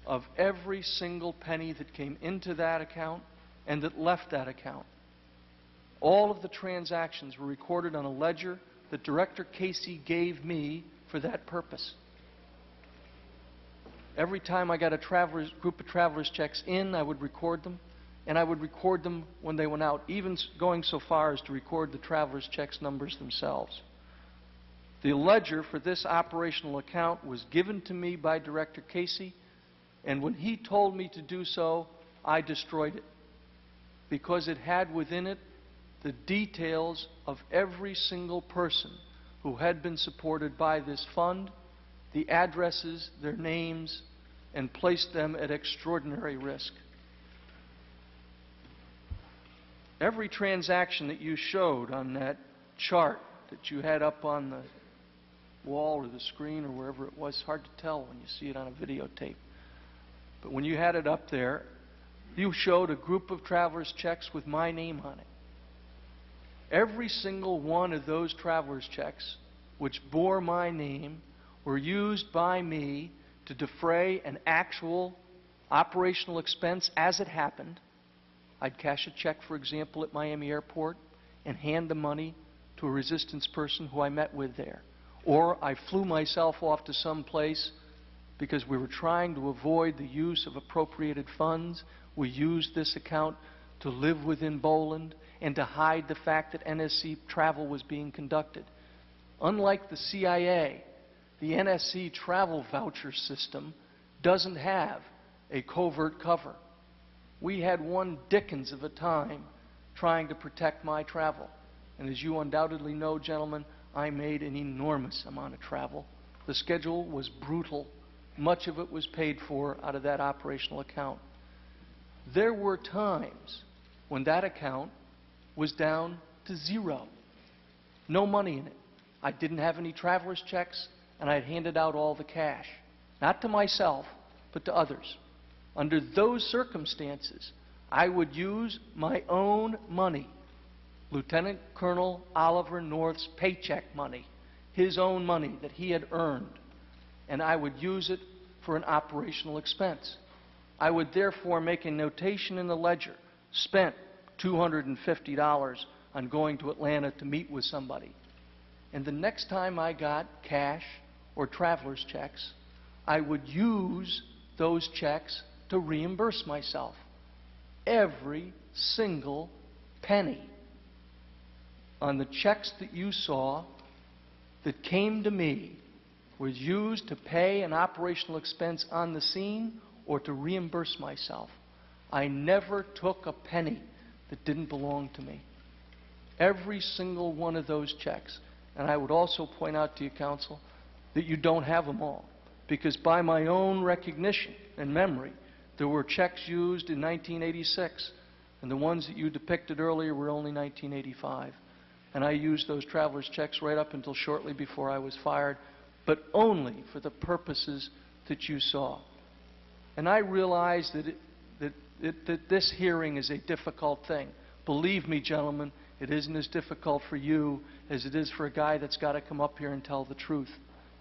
of every single penny that came into that account and that left that account. All of the transactions were recorded on a ledger that Director Casey gave me for that purpose. Every time I got a group of travelers' checks in, I would record them, and I would record them when they went out, even going so far as to record the travelers' checks numbers themselves. The ledger for this operational account was given to me by Director Casey, and when he told me to do so, I destroyed it, because it had within it the details of every single person who had been supported by this fund, the addresses, their names, and placed them at extraordinary risk. Every transaction that you showed on that chart that you had up on the wall or the screen or wherever it was, hard to tell when you see it on a videotape. But when you had it up there, you showed a group of travelers' checks with my name on it. Every single one of those travelers' checks, which bore my name, were used by me to defray an actual operational expense as it happened. I'd cash a check, for example, at Miami Airport and hand the money to a resistance person who I met with there. Or I flew myself off to some place because we were trying to avoid the use of appropriated funds. We used this account to live within Boland and to hide the fact that NSC travel was being conducted. Unlike the CIA, the NSC travel voucher system doesn't have a covert cover. We had one Dickens of a time trying to protect my travel. And as you undoubtedly know, gentlemen, I made an enormous amount of travel. The schedule was brutal. Much of it was paid for out of that operational account. There were times when that account was down to zero. No money in it. I didn't have any traveler's checks, and I had handed out all the cash. Not to myself, but to others. Under those circumstances, I would use my own money Lieutenant Colonel Oliver North's paycheck money, his own money that he had earned, and I would use it for an operational expense. I would therefore make a notation in the ledger, spent $250 on going to Atlanta to meet with somebody. And the next time I got cash or traveler's checks, I would use those checks to reimburse myself. Every single penny on the checks that you saw that came to me was used to pay an operational expense on the scene or to reimburse myself. I never took a penny that didn't belong to me. Every single one of those checks. And I would also point out to you, counsel, that you don't have them all. Because by my own recognition and memory, there were checks used in 1986, and the ones that you depicted earlier were only 1985. And I used those traveler's checks right up until shortly before I was fired, but only for the purposes that you saw. And I realize that this hearing is a difficult thing. Believe me, gentlemen, it isn't as difficult for you as it is for a guy that's got to come up here and tell the truth.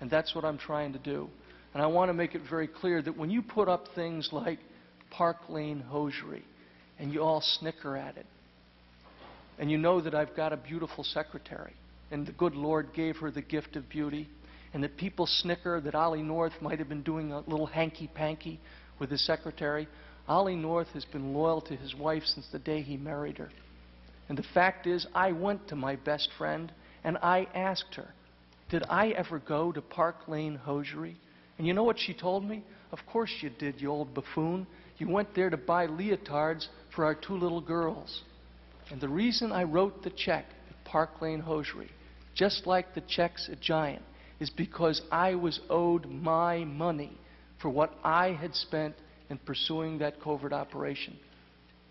And that's what I'm trying to do. And I want to make it very clear that when you put up things like Park Lane hosiery, and you all snicker at it, and you know that I've got a beautiful secretary, and the good Lord gave her the gift of beauty, and that people snicker that Ollie North might have been doing a little hanky-panky with his secretary, Ollie North has been loyal to his wife since the day he married her. And the fact is, I went to my best friend and I asked her, did I ever go to Park Lane hosiery? And you know what she told me? Of course you did, you old buffoon. You went there to buy leotards for our two little girls. And the reason I wrote the check at Park Lane hosiery, just like the checks at Giant, is because I was owed my money for what I had spent in pursuing that covert operation.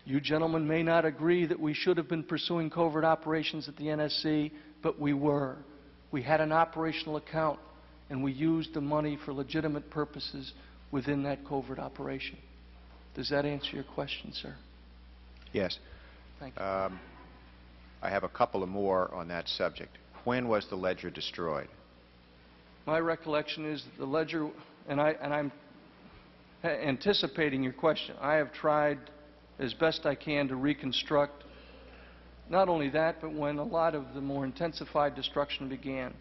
You gentlemen may not agree that we should have been pursuing covert operations at the NSC, but we were. We had an operational account, and we used the money for legitimate purposes within that covert operation. Does that answer your question, sir? Yes. Thank you. I have a couple of more on that subject. When was the ledger destroyed? My recollection is that the ledger, and I'm anticipating your question, I have tried as best I can to reconstruct not only that, but when a lot of the more intensified destruction began.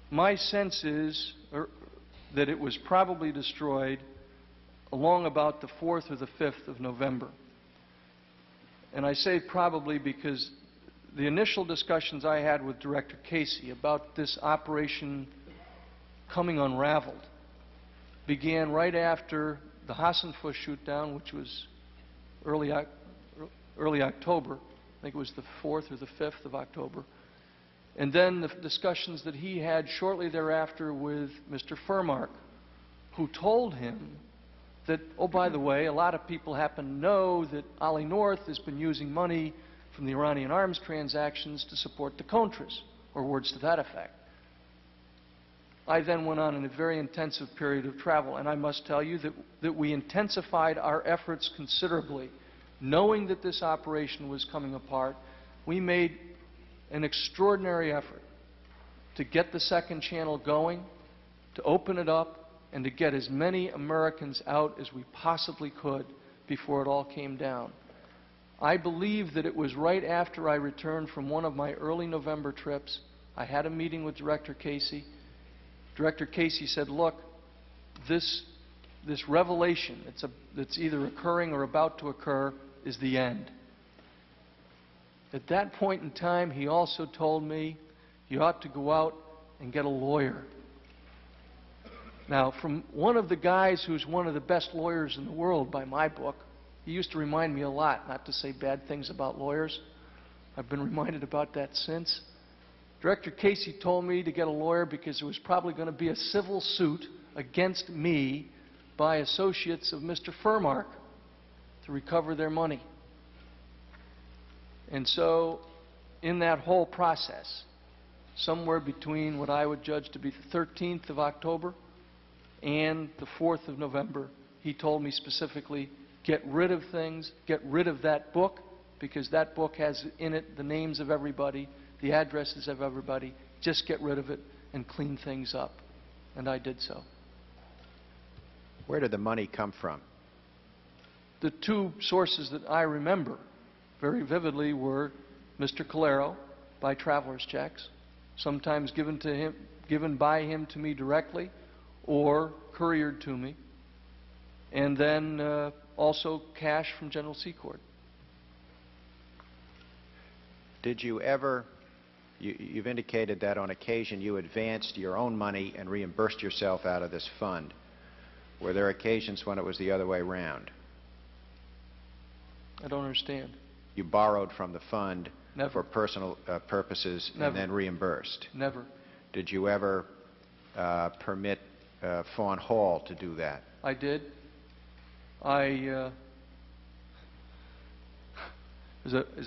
My sense is that it was probably destroyed along about the 4th or the 5th of November. And I say probably because the initial discussions I had with Director Casey about this operation coming unraveled began right after the Hassenfuss shoot-down, which was early October. I think it was the 4th or the 5th of October. And then the discussions that he had shortly thereafter with Mr. Furmark, who told him that, oh, by the way, a lot of people happen to know that Ollie North has been using money from the Iranian arms transactions to support the Contras, or words to that effect. I then went on in a very intensive period of travel, and I must tell you that we intensified our efforts considerably. Knowing that this operation was coming apart, we made an extraordinary effort to get the second channel going, to open it up, and to get as many Americans out as we possibly could before it all came down. I believe that it was right after I returned from one of my early November trips. I had a meeting with Director Casey. Director Casey said, look, this revelation that's either occurring or about to occur is the end. At that point in time, he also told me, you ought to go out and get a lawyer. Now, from one of the guys who's one of the best lawyers in the world by my book, he used to remind me a lot not to say bad things about lawyers. I've been reminded about that since. Director Casey told me to get a lawyer because there was probably going to be a civil suit against me by associates of Mr. Furmark to recover their money. And so, in that whole process, somewhere between what I would judge to be the 13th of October and the 4th of November, he told me specifically, get rid of things, get rid of that book, because that book has in it the names of everybody, the addresses of everybody. Just get rid of it and clean things up. And I did so. Where did the money come from? The two sources that I remember very vividly were Mr. Calero by traveler's checks, sometimes given by him to me directly or couriered to me, and then also cash from General Secord. Did you ever, you've indicated that on occasion you advanced your own money and reimbursed yourself out of this fund. Were there occasions when it was the other way around? I don't understand. You borrowed from the fund Never. for personal purposes Never. and then reimbursed? Never. Did you ever permit Fawn Hall to do that? I did. As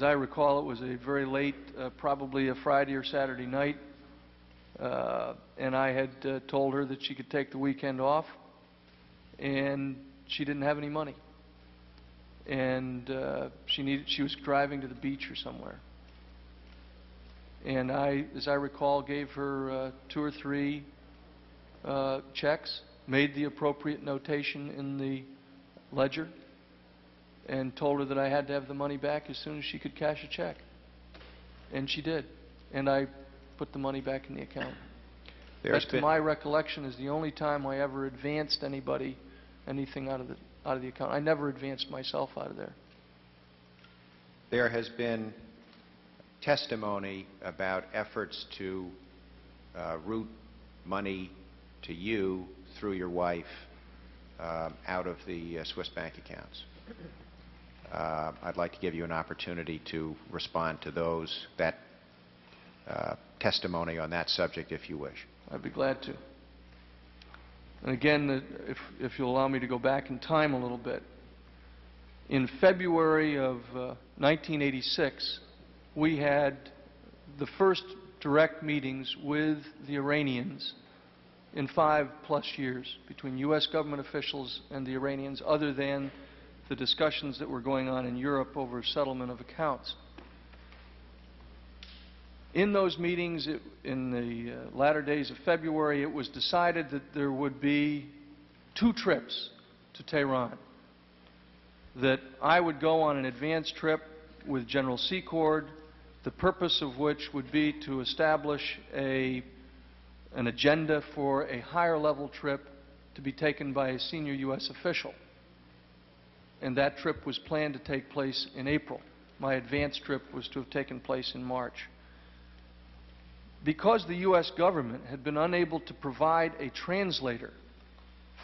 I recall, it was a very late, probably a Friday or Saturday night, and I had told her that she could take the weekend off, and she didn't have any money. And she was driving to the beach or somewhere. And I, as I recall, gave her 2 or 3 checks, made the appropriate notation in the ledger, and told her that I had to have the money back as soon as she could cash a check. And she did. And I put the money back in the account. That, to my recollection, is the only time I ever advanced anybody anything out of the account. I never advanced myself out of there. There has been testimony about efforts to route money to you through your wife out of the Swiss bank accounts. I'd like to give you an opportunity to respond to that testimony on that subject, if you wish. I'd be glad to. And again, if you'll allow me to go back in time a little bit, in February of 1986, we had the first direct meetings with the Iranians in 5+ years between U.S. government officials and the Iranians, other than the discussions that were going on in Europe over settlement of accounts. In those meetings, in the latter days of February, it was decided that there would be 2 trips to Tehran, that I would go on an advance trip with General Secord, the purpose of which would be to establish an agenda for a higher level trip to be taken by a senior U.S. official. And that trip was planned to take place in April. My advance trip was to have taken place in March. Because the U.S. government had been unable to provide a translator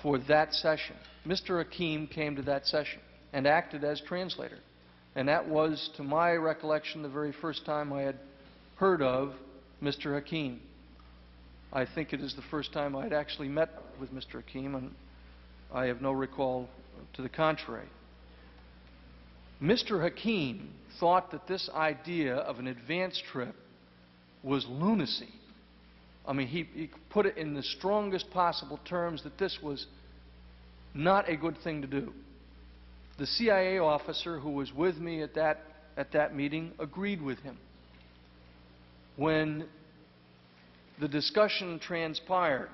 for that session, Mr. Hakim came to that session and acted as translator. And that was, to my recollection, the very first time I had heard of Mr. Hakim. I think it is the first time I had actually met with Mr. Hakim, and I have no recall to the contrary. Mr. Hakim thought that this idea of an advance trip was lunacy. I mean, he put it in the strongest possible terms that this was not a good thing to do. The CIA officer who was with me at that meeting agreed with him. When the discussion transpired,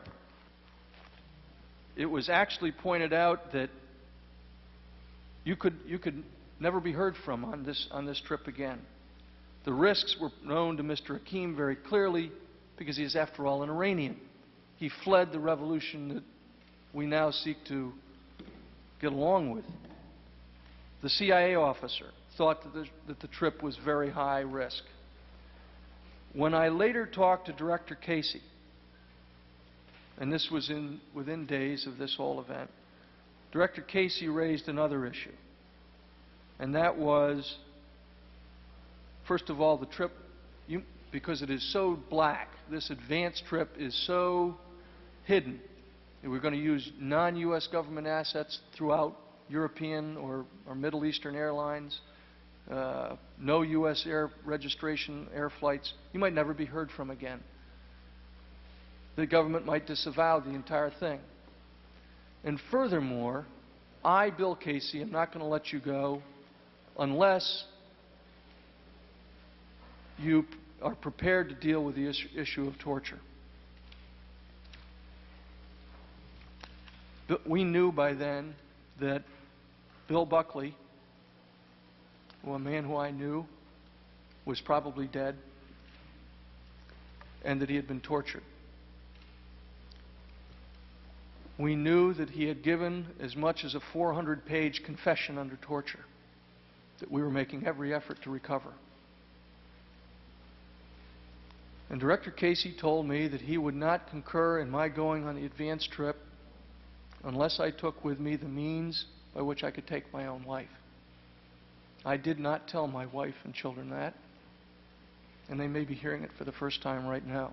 it was actually pointed out that you could never be heard from on this trip again. The risks were known to Mr. Hakim very clearly because he is, after all, an Iranian. He fled the revolution that we now seek to get along with. The CIA officer thought that the trip was very high risk. When I later talked to Director Casey, and this was within days of this whole event, Director Casey raised another issue. And that was, first of all, the trip, because it is so black, this advance trip is so hidden, that we're going to use non-U.S. government assets throughout European or Middle Eastern airlines, no U.S. air registration air flights. You might never be heard from again. The government might disavow the entire thing. And furthermore, I, Bill Casey, am not going to let you go unless you are prepared to deal with the issue of torture. But we knew by then that Bill Buckley, a man who I knew, was probably dead, and that he had been tortured. We knew that he had given as much as a 400-page confession under torture, that we were making every effort to recover. And Director Casey told me that he would not concur in my going on the advance trip unless I took with me the means by which I could take my own life. I did not tell my wife and children that, and they may be hearing it for the first time right now.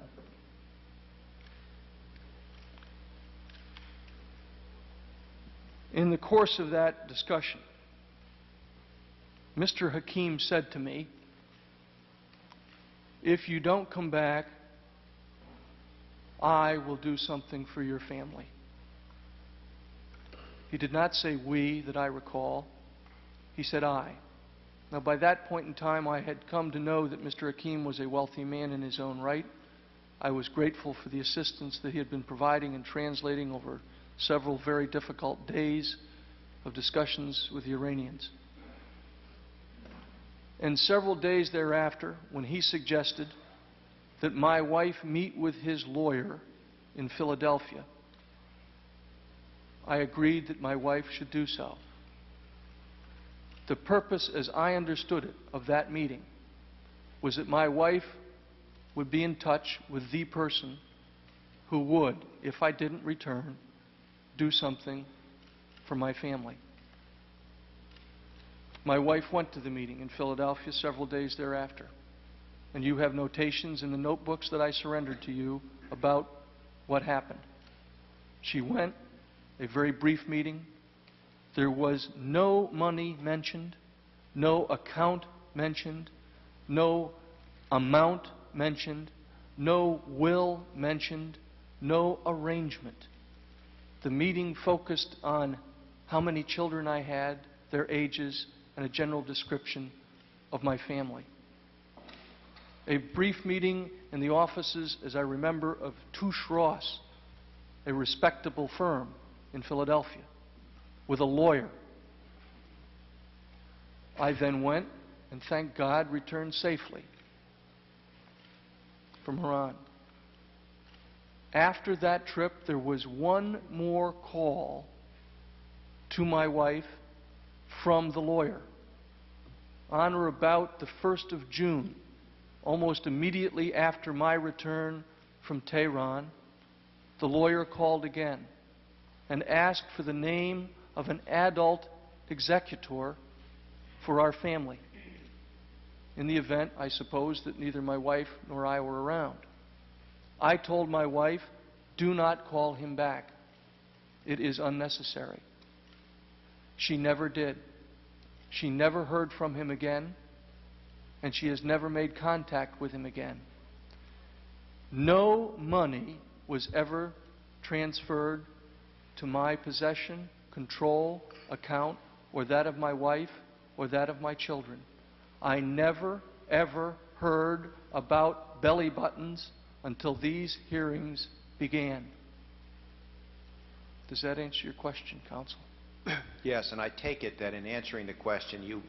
In the course of that discussion, Mr. Hakim said to me, "If you don't come back, I will do something for your family." He did not say we, that I recall. He said I. Now, by that point in time, I had come to know that Mr. Hakim was a wealthy man in his own right. I was grateful for the assistance that he had been providing and translating over several very difficult days of discussions with the Iranians. And several days thereafter, when he suggested that my wife meet with his lawyer in Philadelphia, I agreed that my wife should do so. The purpose, as I understood it, of that meeting was that my wife would be in touch with the person who would, if I didn't return, do something for my family. My wife went to the meeting in Philadelphia several days thereafter, and you have notations in the notebooks that I surrendered to you about what happened. She went, a very brief meeting. There was no money mentioned, no account mentioned, no amount mentioned, no will mentioned, no arrangement. The meeting focused on how many children I had, their ages, and a general description of my family. A brief meeting in the offices, as I remember, of Touche Ross, a respectable firm in Philadelphia, with a lawyer. I then went, and thank God, returned safely from Iran. After that trip, there was one more call to my wife from the lawyer. On or about the 1st of June, almost immediately after my return from Tehran, the lawyer called again and asked for the name of an adult executor for our family, in the event, I suppose, that neither my wife nor I were around. I told my wife, do not call him back. It is unnecessary. She never did. She never heard from him again, and she has never made contact with him again. No money was ever transferred to my possession, control, account, or that of my wife, or that of my children. I never, ever heard about belly buttons until these hearings began. Does that answer your question, Counsel? Yes, and I take it that in answering the question, you've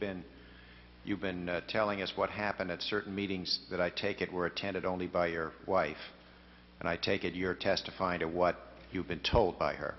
been telling us what happened at certain meetings that I take it were attended only by your wife, and I take it you're testifying to what you've been told by her.